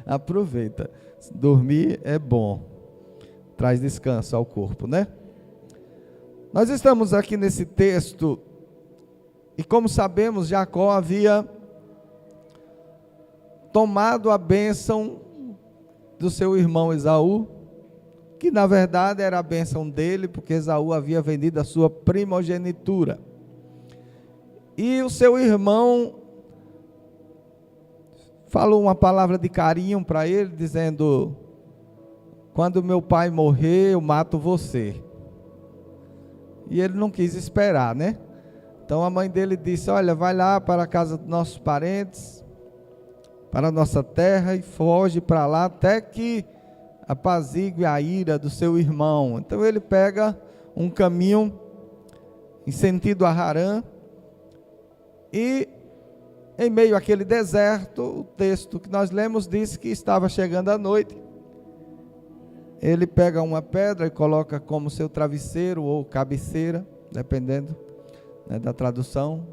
Aproveita. Dormir é bom. Traz descanso ao corpo, né? Nós estamos aqui nesse texto e, como sabemos, Jacó havia tomado a bênção do seu irmão Esaú, que na verdade era a bênção dele, porque Esaú havia vendido a sua primogenitura. E o seu irmão falou uma palavra de carinho para ele, dizendo: quando meu pai morrer, eu mato você. E ele não quis esperar, né? Então a mãe dele disse: olha, vai lá para a casa dos nossos parentes, para a nossa terra, e foge para lá até que apazigue a ira do seu irmão. Então ele pega um caminho em sentido a Harã, e em meio àquele deserto, o texto que nós lemos diz que estava chegando a noite. Ele pega uma pedra e coloca como seu travesseiro ou cabeceira, dependendo, né, da tradução.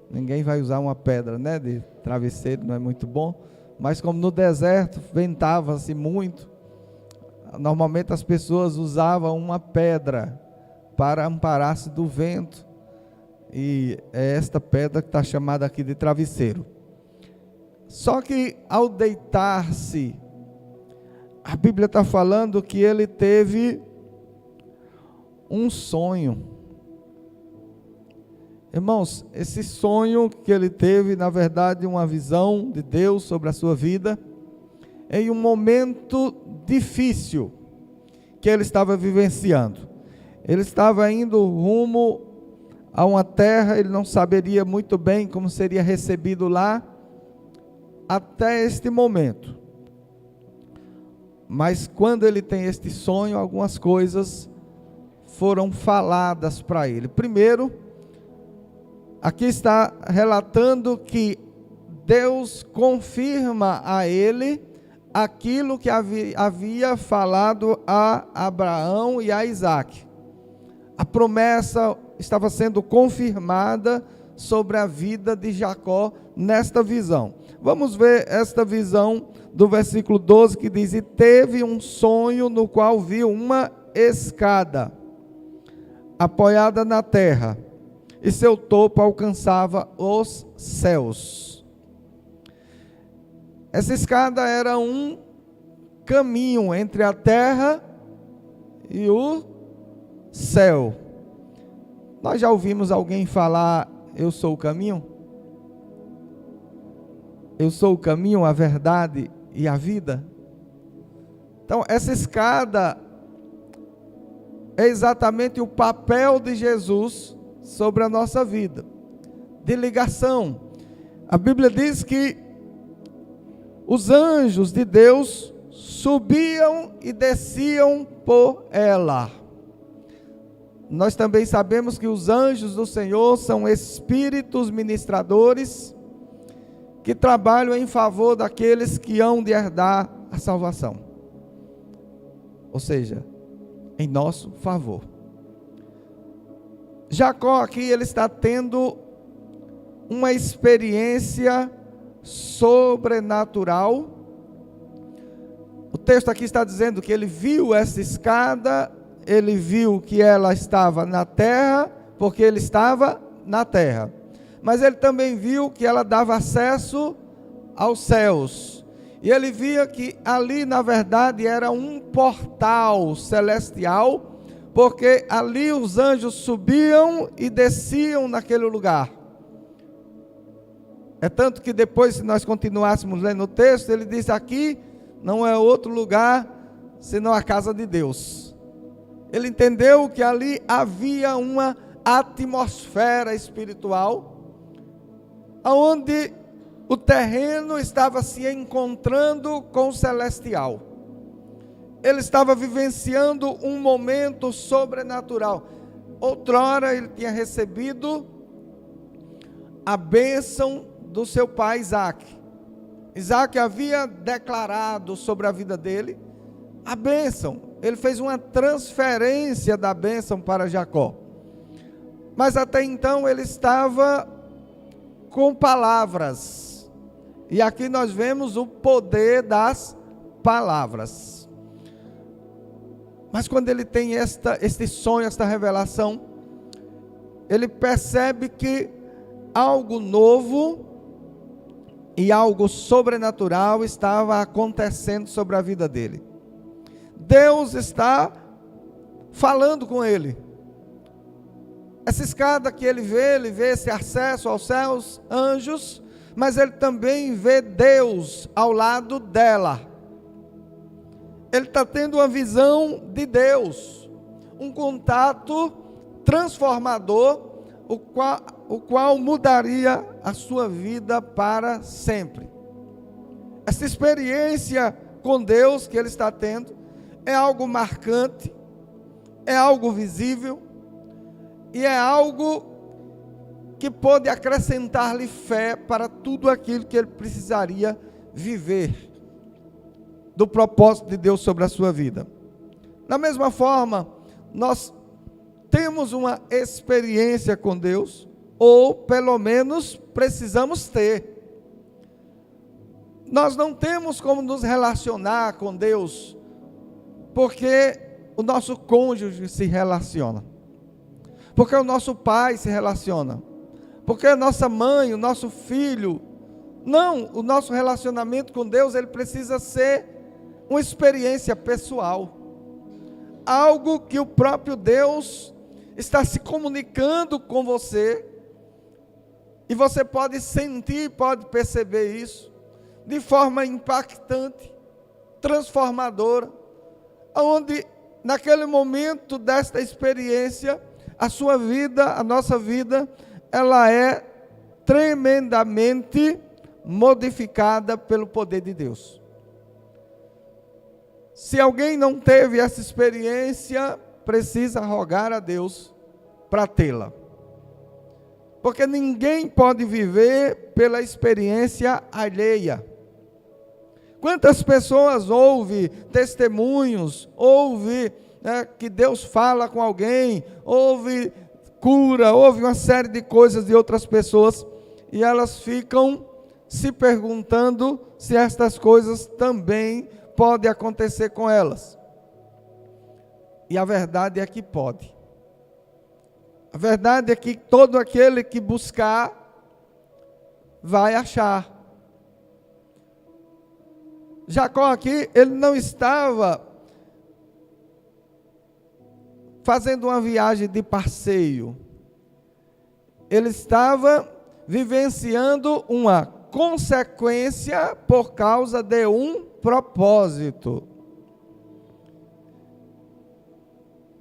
Ninguém vai usar uma pedra, né, de travesseiro, não é muito bom. Mas como no deserto ventava-se muito, normalmente as pessoas usavam uma pedra para amparar-se do vento. E é esta pedra que está chamada aqui de travesseiro. Só que ao deitar-se, a Bíblia está falando que ele teve um sonho. Irmãos, esse sonho que ele teve, na verdade, uma visão de Deus sobre a sua vida, em um momento difícil que ele estava vivenciando. Ele estava indo rumo a uma terra, ele não saberia muito bem como seria recebido lá, até este momento. Mas quando ele tem este sonho, algumas coisas foram faladas para ele. Primeiro, aqui está relatando que Deus confirma a ele aquilo que havia falado a Abraão e a Isaac. A promessa estava sendo confirmada sobre a vida de Jacó nesta visão. Vamos ver esta visão do versículo 12, que diz: e teve um sonho no qual viu uma escada apoiada na terra, e seu topo alcançava os céus. Essa escada era um caminho entre a terra e o céu. Nós já ouvimos alguém falar: eu sou o caminho? Eu sou o caminho, a verdade e a vida. Então essa escada é exatamente o papel de Jesus sobre a nossa vida, de ligação. A Bíblia diz que os anjos de Deus subiam e desciam por ela. Nós também sabemos que os anjos do Senhor são espíritos ministradores que trabalham em favor daqueles que hão de herdar a salvação. Ou seja, em nosso favor. Jacó aqui, ele está tendo uma experiência sobrenatural. O texto aqui está dizendo que ele viu essa escada, ele viu que ela estava na terra, porque ele estava na terra. Mas ele também viu que ela dava acesso aos céus. E ele via que ali, na verdade, era um portal celestial, porque ali os anjos subiam e desciam naquele lugar. É tanto que depois, se nós continuássemos lendo o texto, ele diz: aqui não é outro lugar senão a casa de Deus. Ele entendeu que ali havia uma atmosfera espiritual, onde o terreno estava se encontrando com o celestial. Ele estava vivenciando um momento sobrenatural. Outrora ele tinha recebido a bênção do seu pai Isaac. Isaac havia declarado sobre a vida dele a bênção. Ele fez uma transferência da bênção para Jacó. Mas até então ele estava com palavras. E aqui nós vemos o poder das palavras. Mas quando ele tem este sonho, esta revelação, ele percebe que algo novo e algo sobrenatural estava acontecendo sobre a vida dele. Deus está falando com ele. Essa escada que ele vê esse acesso aos céus, anjos, mas ele também vê Deus ao lado dela. Ele está tendo uma visão de Deus, um contato transformador, o qual mudaria a sua vida para sempre. Essa experiência com Deus que ele está tendo é algo marcante, é algo visível e é algo que pode acrescentar-lhe fé para tudo aquilo que ele precisaria viver do propósito de Deus sobre a sua vida. Da mesma forma, nós temos uma experiência com Deus, ou pelo menos precisamos ter. Nós não temos como nos relacionar com Deus, porque o nosso cônjuge se relaciona, porque o nosso pai se relaciona, porque a nossa mãe, o nosso filho. Não, o nosso relacionamento com Deus, ele precisa ser uma experiência pessoal, algo que o próprio Deus está se comunicando com você, e você pode sentir, pode perceber isso, de forma impactante, transformadora, onde naquele momento desta experiência, a sua vida, a nossa vida, ela é tremendamente modificada pelo poder de Deus. Se alguém não teve essa experiência, precisa rogar a Deus para tê-la. Porque ninguém pode viver pela experiência alheia. Quantas pessoas ouvem testemunhos, ouvem que Deus fala com alguém, ouve cura, ouve uma série de coisas de outras pessoas, e elas ficam se perguntando se estas coisas também podem acontecer com elas. E a verdade é que pode. A verdade é que todo aquele que buscar, vai achar. Jacó aqui, ele não estava fazendo uma viagem de passeio. Ele estava vivenciando uma consequência por causa de um propósito.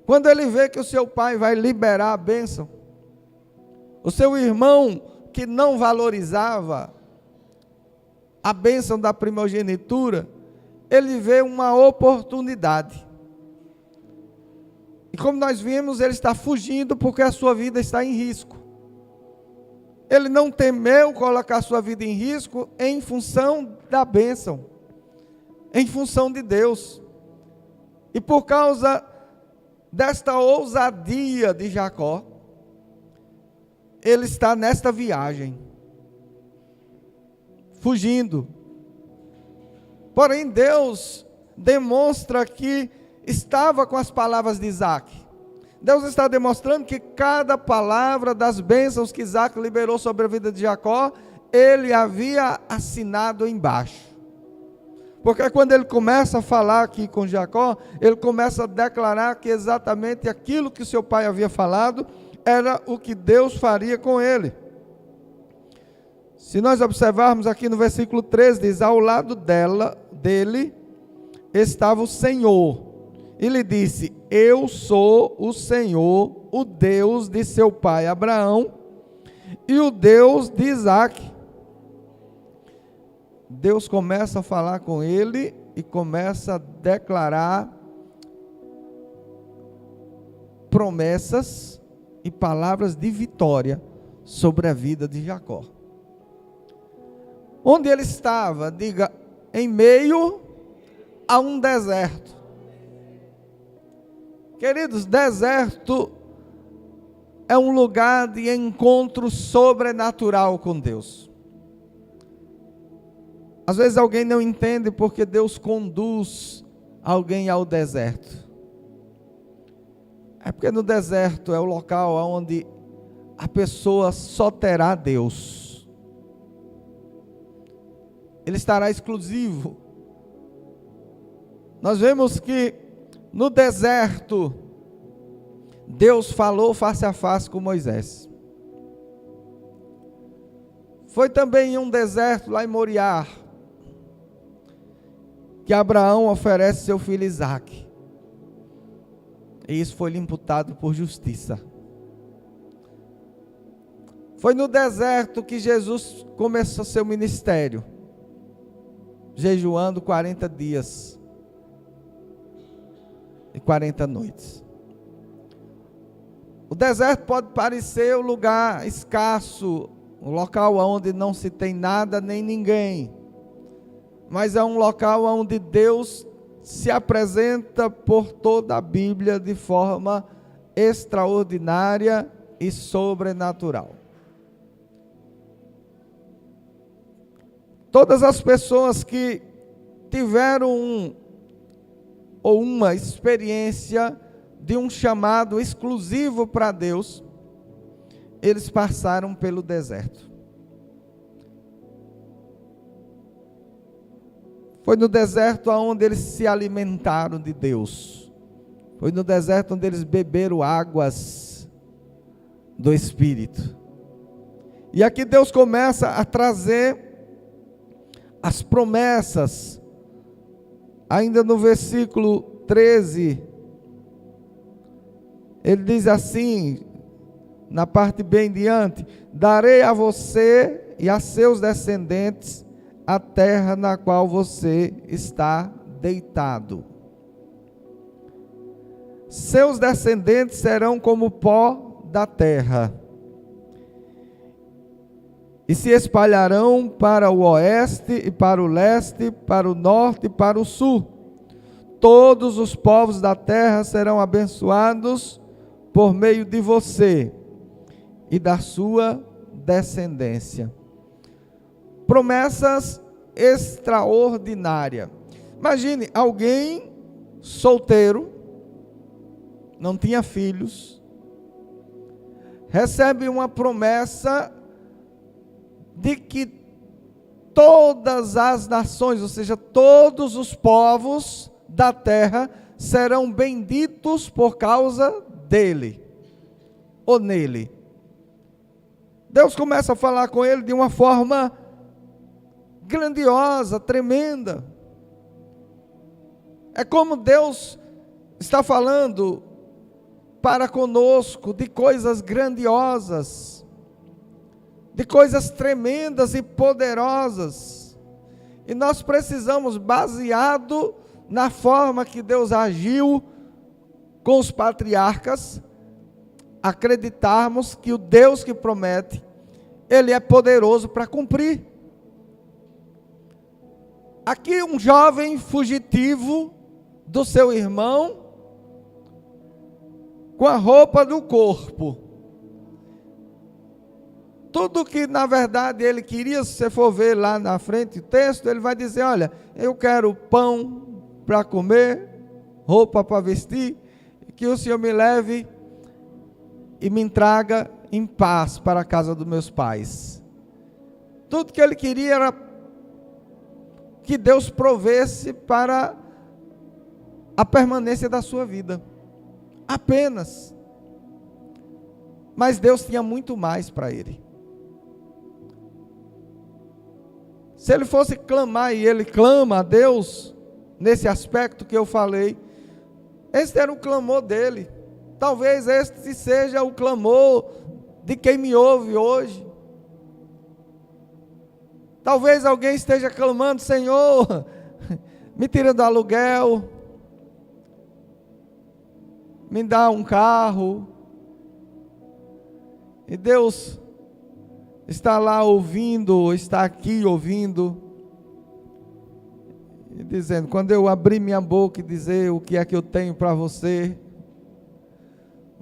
Quando ele vê que o seu pai vai liberar a bênção, o seu irmão que não valorizava a bênção da primogenitura, ele vê uma oportunidade. E como nós vimos, ele está fugindo porque a sua vida está em risco. Ele não temeu colocar a sua vida em risco em função da bênção, em função de Deus. E por causa desta ousadia de Jacó, ele está nesta viagem, fugindo. Porém, Deus demonstra que estava com as palavras de Isaac. Deus está demonstrando que cada palavra das bênçãos que Isaac liberou sobre a vida de Jacó, ele havia assinado embaixo. Porque quando ele começa a falar aqui com Jacó, ele começa a declarar que exatamente aquilo que seu pai havia falado era o que Deus faria com ele. Se nós observarmos aqui no versículo 13, diz: ao lado dele estava o Senhor. E lhe disse: eu sou o Senhor, o Deus de seu pai Abraão e o Deus de Isaac. Deus começa a falar com ele e começa a declarar promessas e palavras de vitória sobre a vida de Jacó. Onde ele estava? Diga: em meio a um deserto. Queridos, deserto é um lugar de encontro sobrenatural com Deus. Às vezes alguém não entende porque Deus conduz alguém ao deserto. É porque no deserto é o local onde a pessoa só terá Deus. Ele estará exclusivo. Nós vemos que no deserto, Deus falou face a face com Moisés. Foi também em um deserto lá em Moriá, que Abraão oferece seu filho Isaque. E isso foi lhe imputado por justiça. Foi no deserto que Jesus começou seu ministério, jejuando 40 dias e 40 noites. O deserto pode parecer um lugar escasso, um local onde não se tem nada nem ninguém, mas é um local onde Deus se apresenta por toda a Bíblia de forma extraordinária e sobrenatural. Todas as pessoas que tiveram uma experiência de um chamado exclusivo para Deus, eles passaram pelo deserto. Foi no deserto onde eles se alimentaram de Deus. Foi no deserto onde eles beberam águas do Espírito. E aqui Deus começa a trazer as promessas. Ainda no versículo 13, ele diz assim, na parte bem diante: darei a você e a seus descendentes a terra na qual você está deitado. Seus descendentes serão como o pó da terra, e se espalharão para o oeste e para o leste, para o norte e para o sul. Todos os povos da terra serão abençoados por meio de você e da sua descendência. Promessas extraordinárias. Imagine alguém solteiro, não tinha filhos, recebe uma promessa de que todas as nações, ou seja, todos os povos da terra serão benditos por causa dele, ou nele. Deus começa a falar com ele de uma forma grandiosa, tremenda. É como Deus está falando para conosco de coisas grandiosas, de coisas tremendas e poderosas. E nós precisamos, baseado na forma que Deus agiu com os patriarcas, acreditarmos que o Deus que promete, Ele é poderoso para cumprir. Aqui um jovem fugitivo do seu irmão, com a roupa do corpo. Tudo que na verdade ele queria, se você for ver lá na frente o texto, ele vai dizer: olha, eu quero pão para comer, roupa para vestir, que o Senhor me leve e me traga em paz para a casa dos meus pais. Tudo que ele queria era que Deus provesse para a permanência da sua vida, apenas. Mas Deus tinha muito mais para ele. Se ele fosse clamar, e ele clama a Deus, nesse aspecto que eu falei, esse era o clamor dele. Talvez este seja o clamor de quem me ouve hoje. Talvez alguém esteja clamando: Senhor, me tira do aluguel, me dá um carro. E Deus está lá ouvindo, está aqui ouvindo, e dizendo: quando eu abrir minha boca e dizer o que é que eu tenho para você,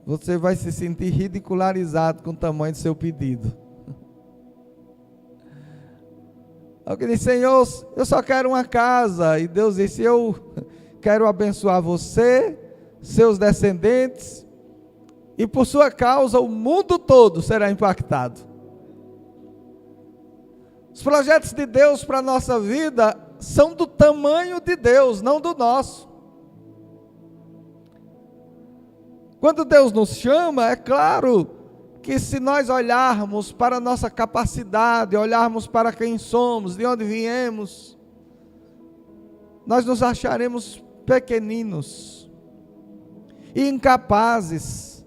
você vai se sentir ridicularizado com o tamanho do seu pedido. Alguém disse: Senhor, eu só quero uma casa. E Deus disse: eu quero abençoar você, seus descendentes, e por sua causa o mundo todo será impactado. Os projetos de Deus para a nossa vida são do tamanho de Deus, não do nosso. Quando Deus nos chama, é claro que se nós olharmos para a nossa capacidade, olharmos para quem somos, de onde viemos, nós nos acharemos pequeninos, e incapazes,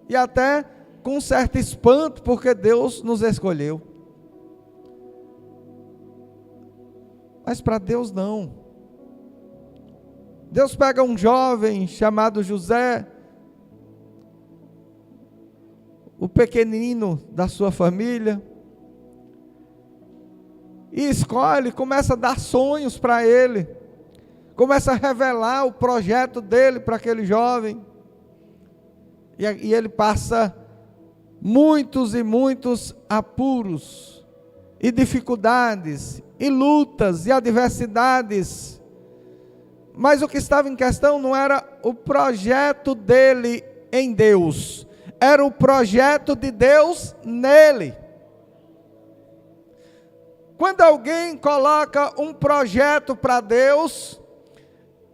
e até com certo espanto, porque Deus nos escolheu. Mas para Deus não. Deus pega um jovem chamado José, o pequenino da sua família, e escolhe, começa a dar sonhos para ele, começa a revelar o projeto dele para aquele jovem, e ele passa muitos e muitos apuros, e dificuldades, e lutas, e adversidades, mas o que estava em questão não era o projeto dele em Deus, era o projeto de Deus nele. Quando alguém coloca um projeto para Deus,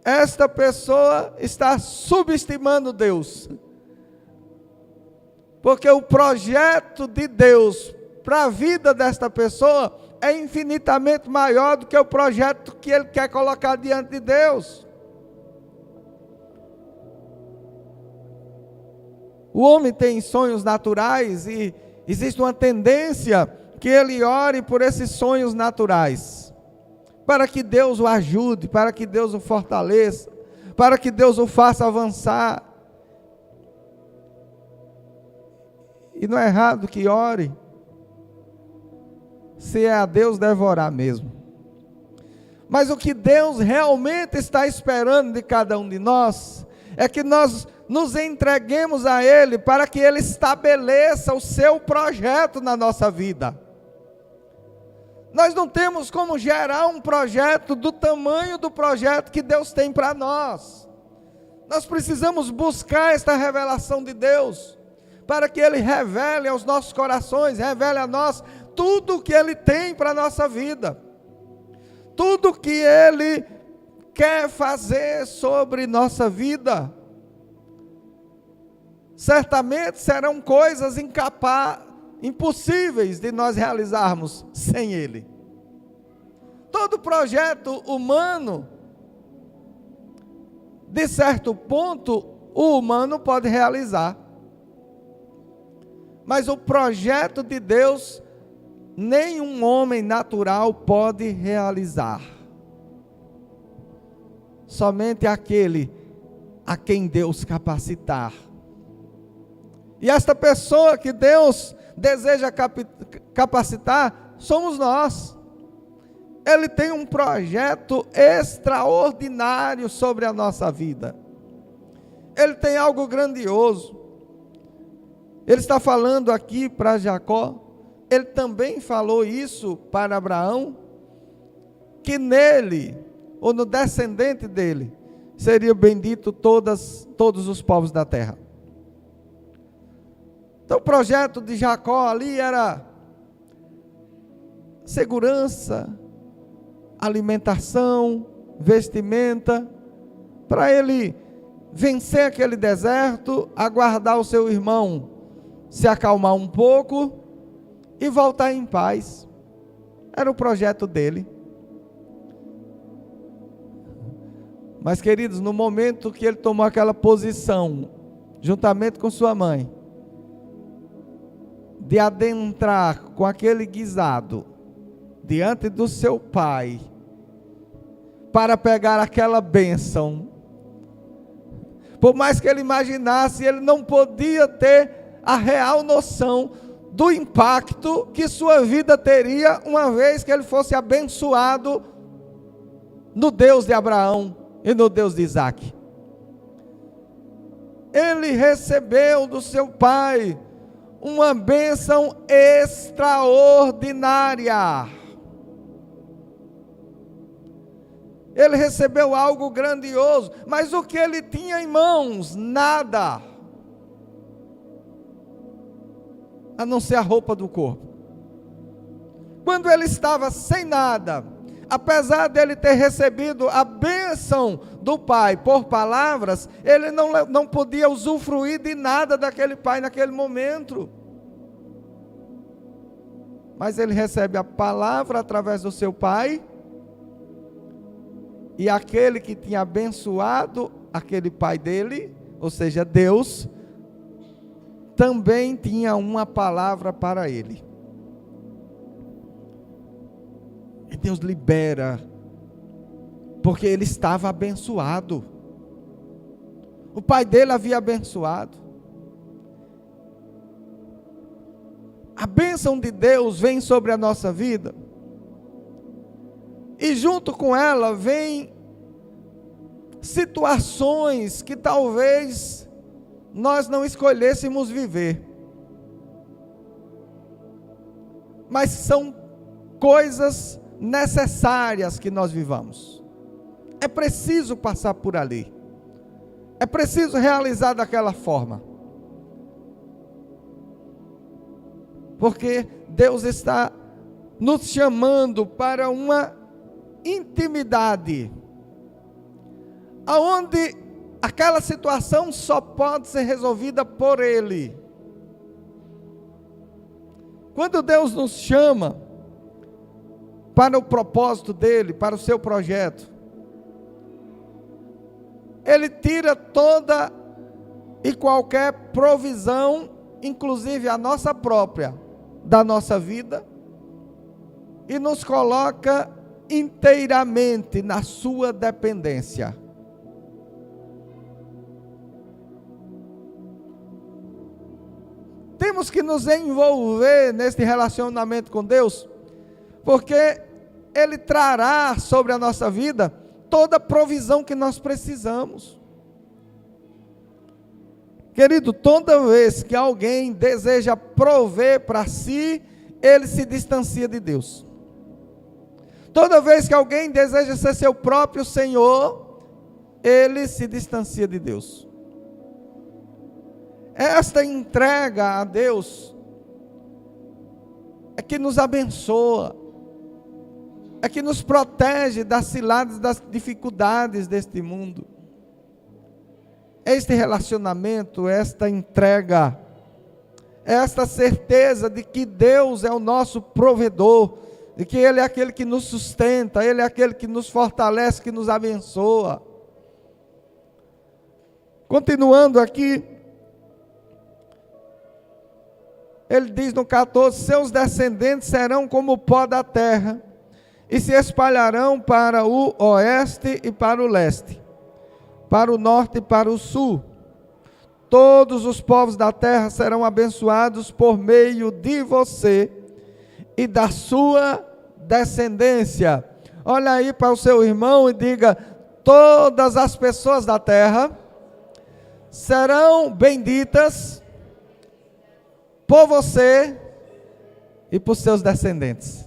esta pessoa está subestimando Deus, porque o projeto de Deus para a vida desta pessoa é infinitamente maior do que o projeto que ele quer colocar diante de Deus. O homem tem sonhos naturais e existe uma tendência que ele ore por esses sonhos naturais, para que Deus o ajude, para que Deus o fortaleça, para que Deus o faça avançar. E não é errado que ore, se é a Deus devorar mesmo. Mas o que Deus realmente está esperando de cada um de nós, é que nós nos entreguemos a Ele, para que Ele estabeleça o seu projeto na nossa vida. Nós não temos como gerar um projeto do tamanho do projeto que Deus tem para nós. Nós precisamos buscar esta revelação de Deus, para que Ele revele aos nossos corações, revele a nós tudo o que Ele tem para a nossa vida, tudo o que Ele quer fazer sobre nossa vida. Certamente serão coisas impossíveis de nós realizarmos sem Ele. Todo projeto humano, de certo ponto, o humano pode realizar, mas o projeto de Deus, nenhum homem natural pode realizar. Somente aquele a quem Deus capacitar. E esta pessoa que Deus deseja capacitar, somos nós. Ele tem um projeto extraordinário sobre a nossa vida. Ele tem algo grandioso. Ele está falando aqui para Jacó, ele também falou isso para Abraão, que nele, ou no descendente dele, seria bendito todos os povos da terra. Então o projeto de Jacó ali era segurança, alimentação, vestimenta, para ele vencer aquele deserto, aguardar o seu irmão se acalmar um pouco e voltar em paz. Era o projeto dele. Mas, queridos, no momento que ele tomou aquela posição, juntamente com sua mãe, de adentrar com aquele guisado diante do seu pai, para pegar aquela bênção, por mais que ele imaginasse, ele não podia ter a real noção do impacto que sua vida teria, uma vez que ele fosse abençoado no Deus de Abraão e no Deus de Isaac. Ele recebeu do seu pai uma bênção extraordinária. Ele recebeu algo grandioso, mas o que ele tinha em mãos? Nada, a não ser a roupa do corpo. Quando ele estava sem nada, apesar dele ter recebido a bênção do pai por palavras, ele não podia usufruir de nada daquele pai naquele momento. Mas ele recebe a palavra através do seu pai, e aquele que tinha abençoado aquele pai dele, ou seja, Deus, também tinha uma palavra para ele. E Deus libera, porque ele estava abençoado. O pai dele havia abençoado. A bênção de Deus vem sobre a nossa vida, e junto com ela vem situações que talvez nós não escolhêssemos viver, mas são coisas necessárias que nós vivamos. É preciso passar por ali, é preciso realizar daquela forma, porque Deus está nos chamando para uma intimidade, aonde aquela situação só pode ser resolvida por Ele. Quando Deus nos chama para o propósito dEle, para o seu projeto, Ele tira toda e qualquer provisão, inclusive a nossa própria, da nossa vida, e nos coloca inteiramente na sua dependência. Temos que nos envolver neste relacionamento com Deus, porque Ele trará sobre a nossa vida toda a provisão que nós precisamos. Querido, toda vez que alguém deseja prover para si, ele se distancia de Deus. Toda vez que alguém deseja ser seu próprio Senhor, ele se distancia de Deus. Esta entrega a Deus é que nos abençoa, é que nos protege das ciladas, das dificuldades deste mundo. Este relacionamento, esta entrega, esta certeza de que Deus é o nosso provedor, de que Ele é aquele que nos sustenta, Ele é aquele que nos fortalece, que nos abençoa. Continuando aqui, ele diz no 14, seus descendentes serão como o pó da terra, e se espalharão para o oeste e para o leste, para o norte e para o sul. Todos os povos da terra serão abençoados por meio de você e da sua descendência. Olha aí para o seu irmão e diga: todas as pessoas da terra serão benditas por você e por seus descendentes.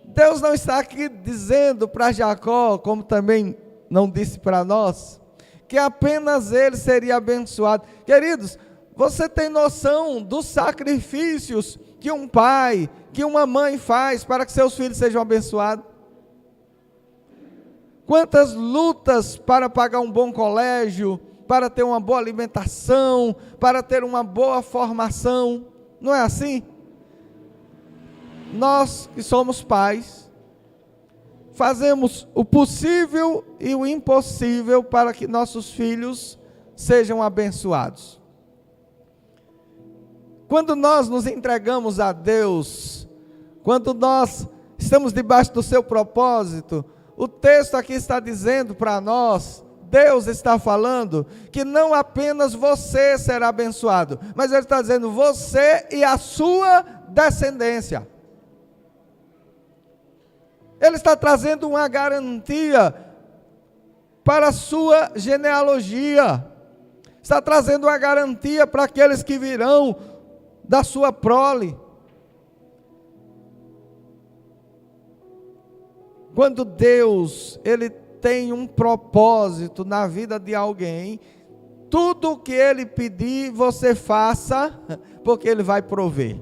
Deus não está aqui dizendo para Jacó, como também não disse para nós, que apenas ele seria abençoado. Queridos, você tem noção dos sacrifícios que um pai, que uma mãe faz para que seus filhos sejam abençoados? Quantas lutas para pagar um bom colégio, para ter uma boa alimentação, para ter uma boa formação, não é assim? Nós que somos pais, fazemos o possível e o impossível para que nossos filhos sejam abençoados. Quando nós nos entregamos a Deus, quando nós estamos debaixo do seu propósito, o texto aqui está dizendo para nós, Deus está falando que não apenas você será abençoado, mas Ele está dizendo você e a sua descendência. Ele está trazendo uma garantia para a sua genealogia, está trazendo uma garantia para aqueles que virão da sua prole. Quando Deus, Ele tem um propósito na vida de alguém, tudo o que Ele pedir, você faça, porque Ele vai prover.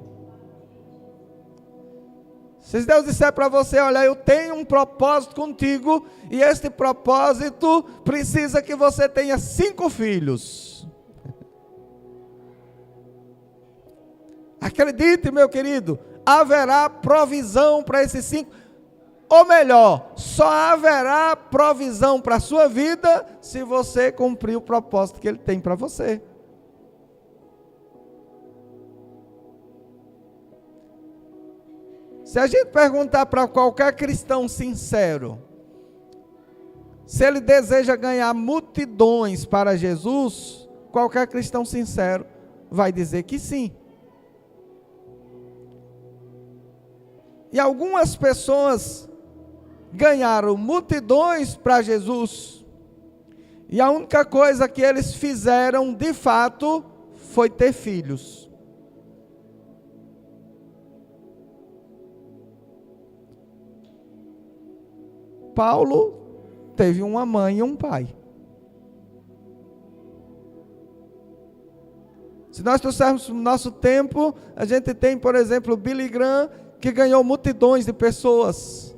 Se Deus disser para você, olha, eu tenho um propósito contigo, e este propósito precisa que você tenha 5 filhos. Acredite, meu querido, haverá provisão para esses 5, ou melhor, só haverá provisão para a sua vida, se você cumprir o propósito que Ele tem para você. Se a gente perguntar para qualquer cristão sincero, se ele deseja ganhar multidões para Jesus, qualquer cristão sincero vai dizer que sim. E algumas pessoas ganharam multidões para Jesus, e a única coisa que eles fizeram de fato foi ter filhos. Paulo teve uma mãe e um pai. Se nós trouxermos no nosso tempo, a gente tem, por exemplo, Billy Graham, que ganhou multidões de pessoas.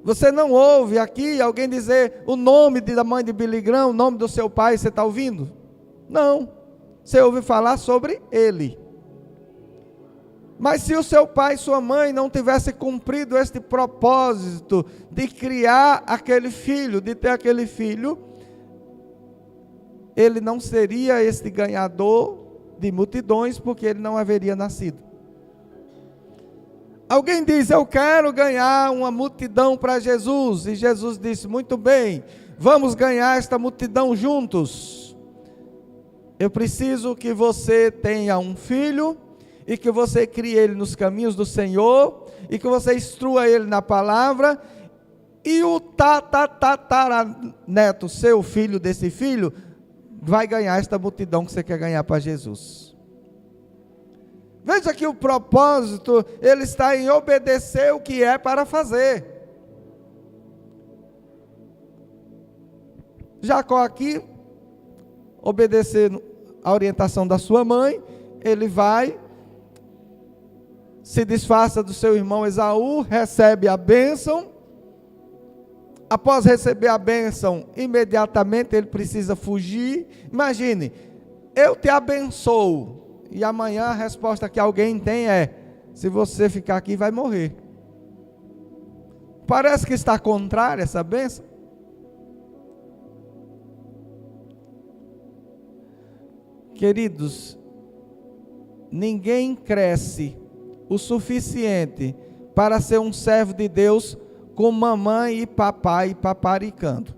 Você não ouve aqui alguém dizer o nome da mãe de Billy Graham, o nome do seu pai, você está ouvindo? Não. Você ouve falar sobre ele. Mas se o seu pai e sua mãe não tivessem cumprido este propósito de criar aquele filho, de ter aquele filho, ele não seria este ganhador de multidões, porque ele não haveria nascido. Alguém diz, eu quero ganhar uma multidão para Jesus, e Jesus disse, muito bem, vamos ganhar esta multidão juntos. Eu preciso que você tenha um filho, e que você crie ele nos caminhos do Senhor, e que você instrua ele na palavra, e o neto, seu filho desse filho, vai ganhar esta multidão que você quer ganhar para Jesus. Veja que o propósito, ele está em obedecer o que é para fazer. Jacó aqui, obedecendo a orientação da sua mãe, ele vai, se disfarça do seu irmão Esaú, recebe a bênção. Após receber a bênção, imediatamente ele precisa fugir. Imagine, eu te abençoo, e amanhã a resposta que alguém tem é, se você ficar aqui vai morrer. Parece que está contrária essa bênção. Queridos, ninguém cresce o suficiente para ser um servo de Deus com mamãe e papai paparicando.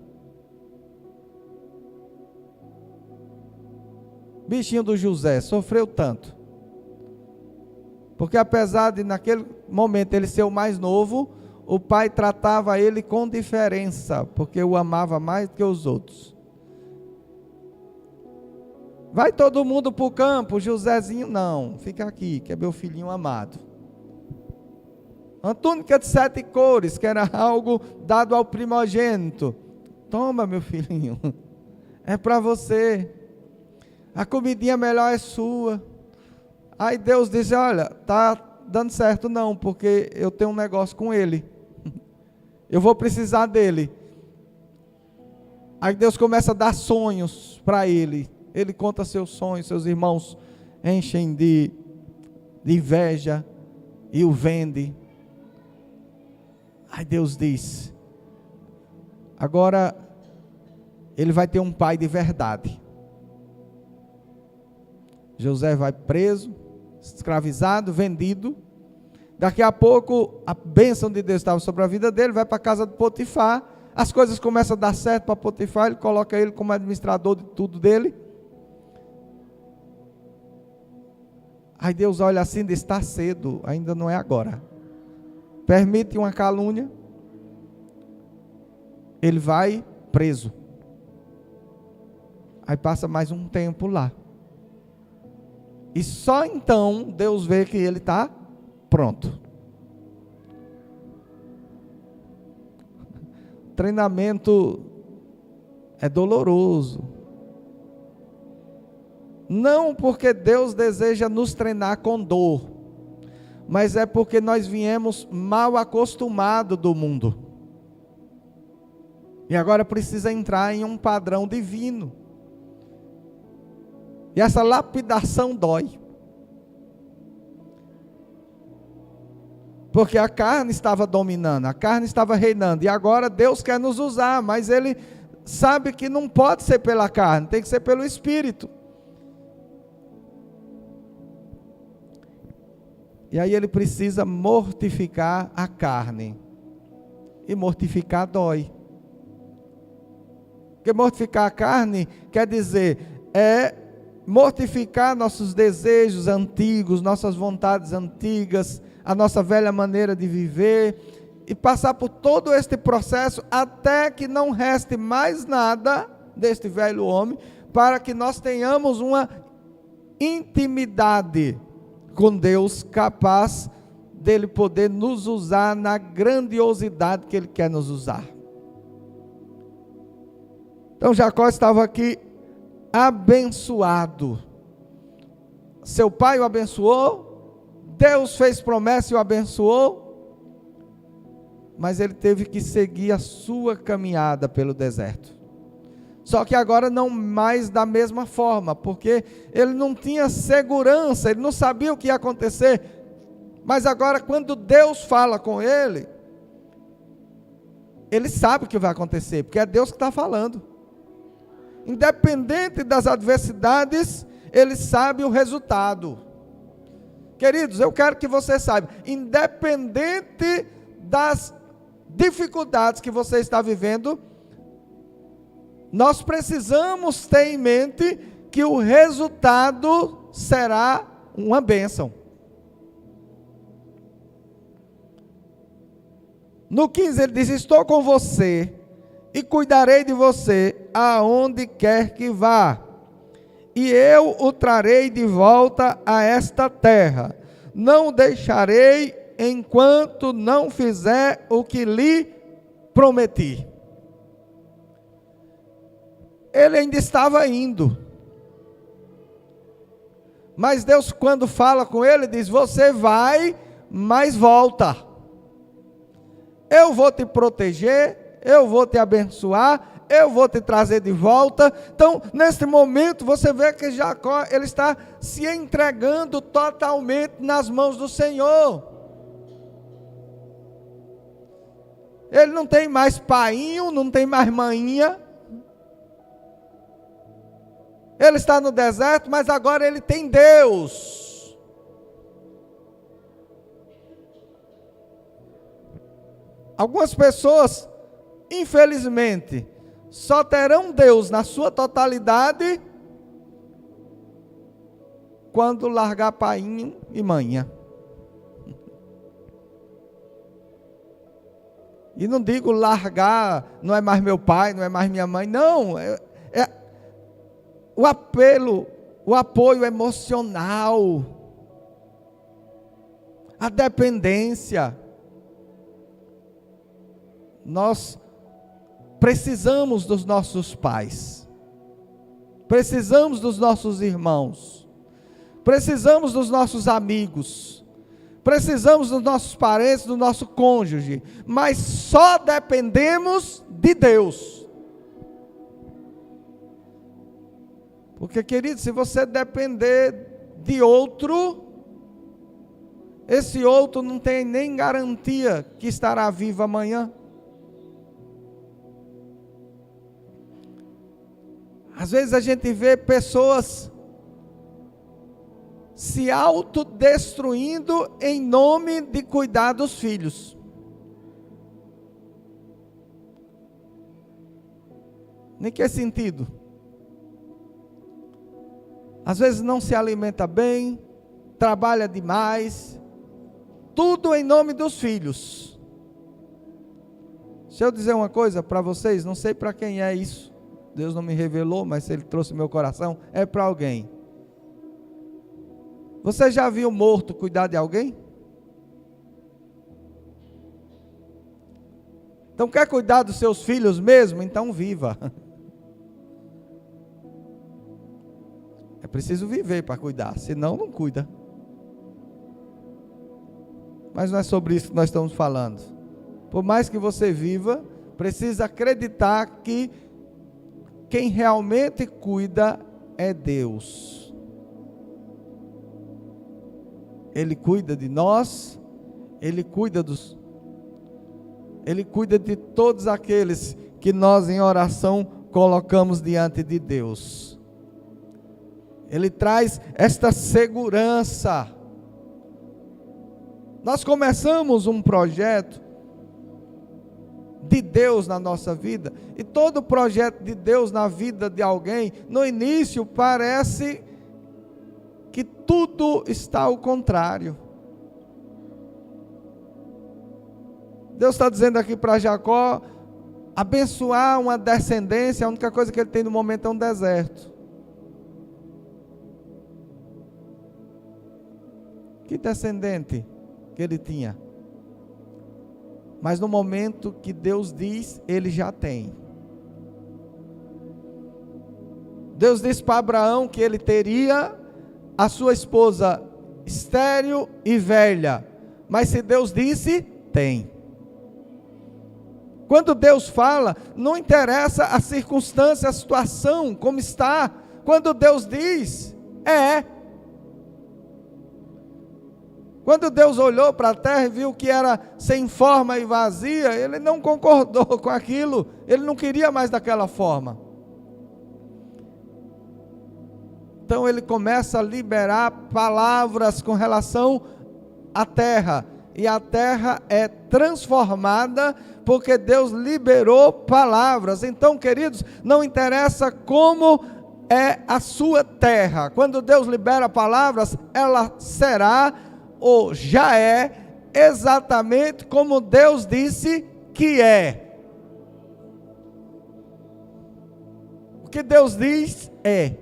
Bichinho do José sofreu tanto, porque apesar de naquele momento ele ser o mais novo, o pai tratava ele com diferença, porque o amava mais do que os outros. Vai todo mundo para o campo, Josézinho não, fica aqui, que é meu filhinho amado. Uma túnica de 7 cores, que era algo dado ao primogênito. Toma, meu filhinho, é para você. A comidinha melhor é sua. Aí Deus diz, olha, tá dando certo não, porque eu tenho um negócio com ele. Eu vou precisar dele. Aí Deus começa a dar sonhos para ele. Ele conta seus sonhos, seus irmãos enchem de inveja e o vende. Aí Deus diz, agora ele vai ter um pai de verdade. José vai preso, escravizado, vendido. Daqui a pouco a bênção de Deus estava sobre a vida dele, vai para a casa de Potifar. As coisas começam a dar certo para Potifar, ele coloca ele como administrador de tudo dele. Aí Deus olha assim, diz, está cedo, ainda não é agora. Permite uma calúnia, ele vai preso. Aí passa mais um tempo lá. E só então Deus vê que ele está pronto. treinamento é doloroso. Não porque Deus deseja nos treinar com dor, mas é porque nós viemos mal acostumados do mundo. E agora precisa entrar em um padrão divino. E essa lapidação dói. Porque a carne estava dominando, a carne estava reinando. E agora Deus quer nos usar, mas Ele sabe que não pode ser pela carne, tem que ser pelo Espírito. E aí Ele precisa mortificar a carne. E mortificar dói. Porque mortificar a carne quer dizer, mortificar nossos desejos antigos, nossas vontades antigas, a nossa velha maneira de viver, e passar por todo este processo até que não reste mais nada deste velho homem, para que nós tenhamos uma intimidade com Deus, capaz dele poder nos usar na grandiosidade que Ele quer nos usar. Então Jacó estava aqui abençoado. Seu pai o abençoou, Deus fez promessa e o abençoou, mas ele teve que seguir a sua caminhada pelo deserto. Só que agora não mais da mesma forma, porque ele não tinha segurança, ele não sabia o que ia acontecer. Mas agora, quando Deus fala com ele, ele sabe o que vai acontecer, porque é Deus que está falando. Independente das adversidades, ele sabe o resultado. Queridos, eu quero que você saiba, independente das dificuldades que você está vivendo, nós precisamos ter em mente que o resultado será uma bênção. No 15 ele diz, estou com você e cuidarei de você aonde quer que vá, e eu o trarei de volta a esta terra, não o deixarei enquanto não fizer o que lhe prometi. Ele ainda estava indo, mas Deus, quando fala com ele, diz, você vai, mas volta, eu vou te proteger, eu vou te abençoar, eu vou te trazer de volta. Então, neste momento, você vê que Jacó, ele está se entregando totalmente nas mãos do Senhor. Ele não tem mais painho, não tem mais maninha. Ele está no deserto, mas agora ele tem Deus. Algumas pessoas, infelizmente, só terão Deus na sua totalidade quando largar painho e manha. E não digo largar, não é mais meu pai, não é mais minha mãe, não, é o apelo, o apoio emocional, a dependência. Nós precisamos dos nossos pais, precisamos dos nossos irmãos, precisamos dos nossos amigos, precisamos dos nossos parentes, do nosso cônjuge, mas só dependemos de Deus. Porque, querido, se você depender de outro, esse outro não tem nem garantia que estará vivo amanhã. Às vezes a gente vê pessoas se autodestruindo em nome de cuidar dos filhos. Em que sentido? Às vezes não se alimenta bem, trabalha demais, tudo em nome dos filhos. Deixa eu dizer uma coisa para vocês, não sei para quem é isso, Deus não me revelou, mas se Ele trouxe no meu coração, é para alguém. Você já viu morto cuidar de alguém? Então quer cuidar dos seus filhos mesmo? Então viva. É preciso viver para cuidar, senão não cuida. Mas não é sobre isso que nós estamos falando. Por mais que você viva, precisa acreditar que quem realmente cuida é Deus. Ele cuida de nós, Ele cuida de todos aqueles que nós em oração colocamos diante de Deus. Ele traz esta segurança. Nós começamos um projeto de Deus na nossa vida, e todo projeto de Deus na vida de alguém, no início parece que tudo está ao contrário. Deus está dizendo aqui para Jacó abençoar uma descendência. A única coisa que ele tem no momento é um deserto. Que descendente que ele tinha? Mas no momento que Deus diz, ele já tem. Deus disse para Abraão que ele teria a sua esposa estéril e velha. Mas se Deus disse, tem. Quando Deus fala, não interessa a circunstância, a situação, como está. Quando Deus diz, é. Quando Deus olhou para a terra e viu que era sem forma e vazia, Ele não concordou com aquilo, Ele não queria mais daquela forma. Então Ele começa a liberar palavras com relação à terra, e a terra é transformada, porque Deus liberou palavras. Então, queridos, não interessa como é a sua terra, quando Deus libera palavras, ela será ou já é exatamente como Deus disse que é. O que Deus diz é.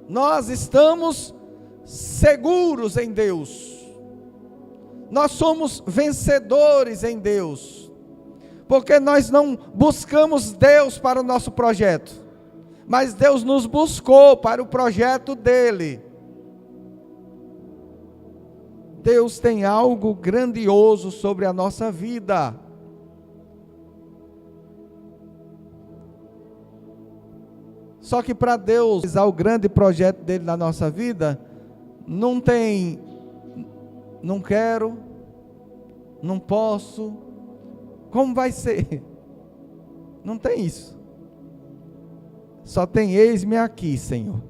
Nós estamos seguros em Deus. Nós somos vencedores em Deus. Porque nós não buscamos Deus para o nosso projeto, mas Deus nos buscou para o projeto dele. Deus tem algo grandioso sobre a nossa vida. Só que para Deus realizar o grande projeto dele na nossa vida, não tem, não quero, não posso, como vai ser? Não tem isso. Só tem eis-me aqui, Senhor.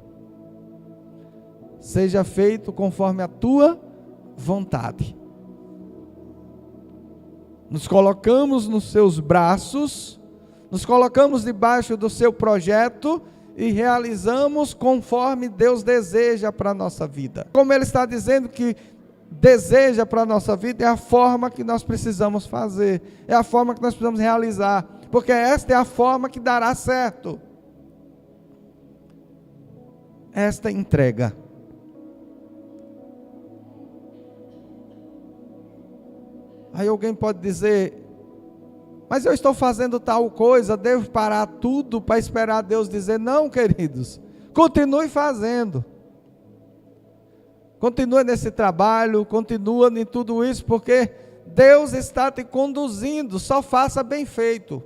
Seja feito conforme a tua vontade. Nos colocamos nos seus braços, nos colocamos debaixo do seu projeto e realizamos conforme Deus deseja para a nossa vida. Como Ele está dizendo que deseja para a nossa vida, é a forma que nós precisamos fazer, é a forma que nós precisamos realizar, porque esta é a forma que dará certo. Esta entrega. Aí alguém pode dizer, mas eu estou fazendo tal coisa, devo parar tudo para esperar Deus dizer? Não, queridos, continue fazendo. Continue nesse trabalho, continue em tudo isso, porque Deus está te conduzindo, só faça bem feito.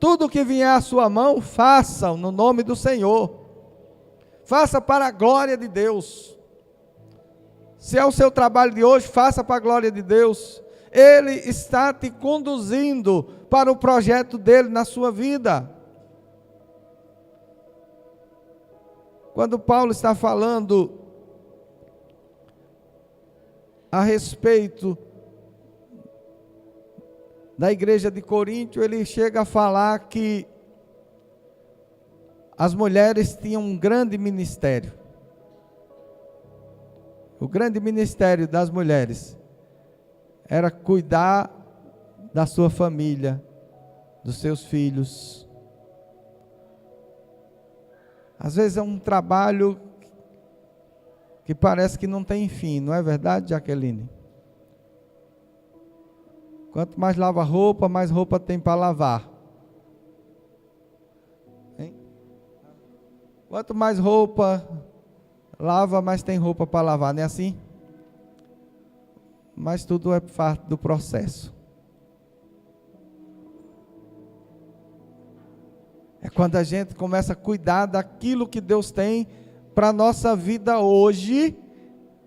Tudo que vier à sua mão, faça no nome do Senhor. Faça para a glória de Deus. Se é o seu trabalho de hoje, faça para a glória de Deus. Ele está te conduzindo para o projeto dele na sua vida. Quando Paulo está falando a respeito da igreja de Corinto, ele chega a falar que as mulheres tinham um grande ministério. O grande ministério das mulheres era cuidar da sua família, dos seus filhos. Às vezes é um trabalho que parece que não tem fim, não é verdade, Jaqueline? Quanto mais lava roupa, mais roupa tem para lavar. Hein? Quanto mais roupa lava, mais tem roupa para lavar, não é assim? Mas tudo é parte do processo. É quando a gente começa a cuidar daquilo que Deus tem para a nossa vida hoje,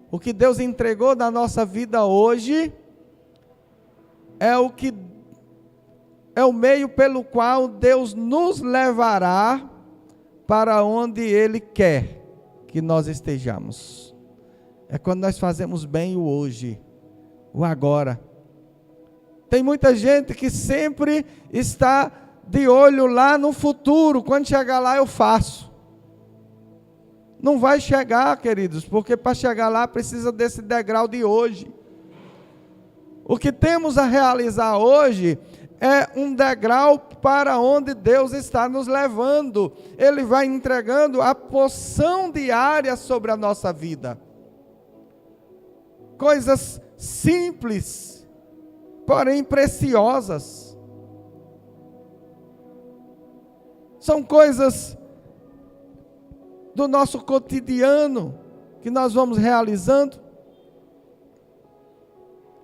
o que Deus entregou na nossa vida hoje, é o meio pelo qual Deus nos levará para onde Ele quer que nós estejamos. É quando nós fazemos bem o hoje, o agora. Tem muita gente que sempre está de olho lá no futuro, quando chegar lá eu faço. Não vai chegar, queridos, porque para chegar lá precisa desse degrau de hoje. O que temos a realizar hoje é um degrau para onde Deus está nos levando. Ele vai entregando a porção diária sobre a nossa vida. Coisas simples, porém preciosas. São coisas do nosso cotidiano que nós vamos realizando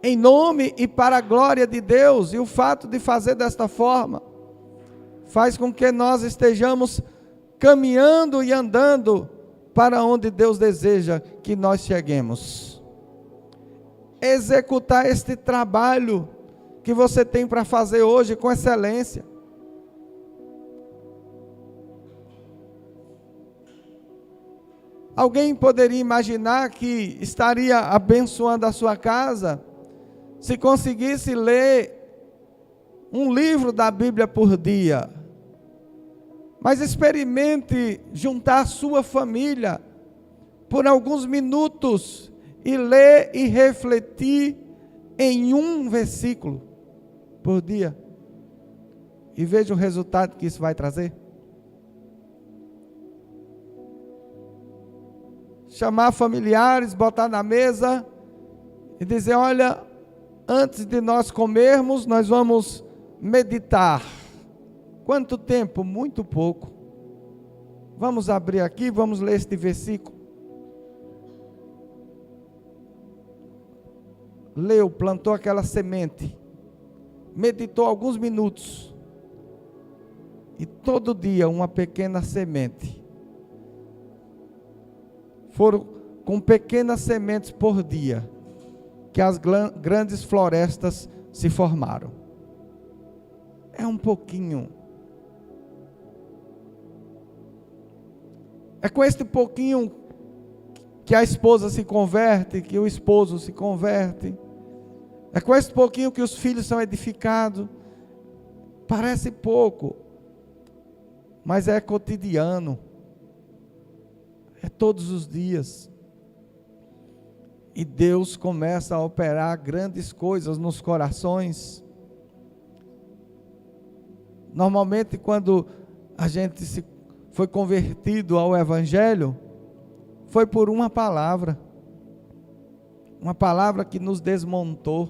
em nome e para a glória de Deus. E o fato de fazer desta forma faz com que nós estejamos caminhando e andando para onde Deus deseja que nós cheguemos. Executar este trabalho que você tem para fazer hoje com excelência. Alguém poderia imaginar que estaria abençoando a sua casa se conseguisse ler um livro da Bíblia por dia? Mas experimente juntar a sua família por alguns minutos e ler e refletir em um versículo por dia. E veja o resultado que isso vai trazer. Chamar familiares, botar na mesa e dizer: olha, antes de nós comermos, nós vamos meditar. Quanto tempo? Muito pouco. Vamos abrir aqui, vamos ler este versículo. Leu, plantou aquela semente, meditou alguns minutos, e todo dia uma pequena semente. Foram com pequenas sementes por dia que as grandes florestas se formaram. É um pouquinho. É com este pouquinho que a esposa se converte, que o esposo se converte. É com este pouquinho que os filhos são edificados. Parece pouco, mas é cotidiano. É todos os dias. E Deus começa a operar grandes coisas nos corações. Normalmente, quando a gente foi convertido ao Evangelho, foi por uma palavra que nos desmontou,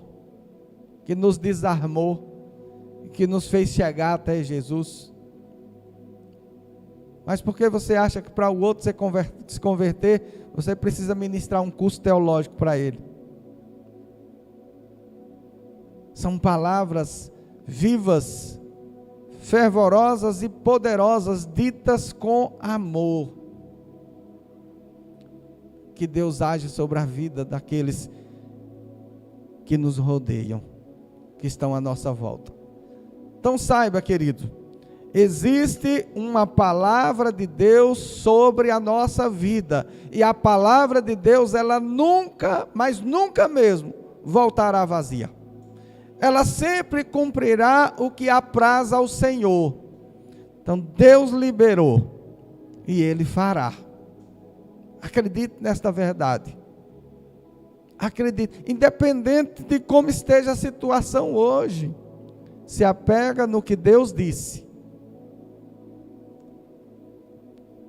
que nos desarmou, que nos fez chegar até Jesus. Mas por que você acha que para o outro se converter, você precisa ministrar um curso teológico para ele? São palavras vivas, fervorosas e poderosas, ditas com amor, que Deus age sobre a vida daqueles que nos rodeiam, que estão à nossa volta. Então saiba, querido, existe uma palavra de Deus sobre a nossa vida, e a palavra de Deus, ela nunca, mas nunca mesmo, voltará vazia. Ela sempre cumprirá o que apraz ao Senhor. Então Deus liberou, e Ele fará. Acredite nesta verdade. Acredite, independente de como esteja a situação hoje, se apega no que Deus disse.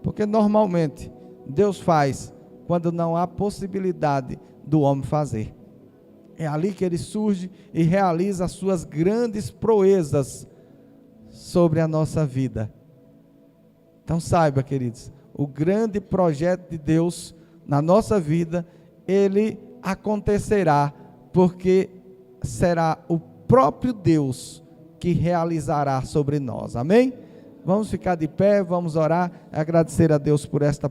Porque normalmente Deus faz quando não há possibilidade do homem fazer. É ali que Ele surge e realiza as suas grandes proezas sobre a nossa vida. Então saiba, queridos, o grande projeto de Deus na nossa vida, ele acontecerá, porque será o próprio Deus que realizará sobre nós. Amém? Vamos ficar de pé, vamos orar, agradecer a Deus por esta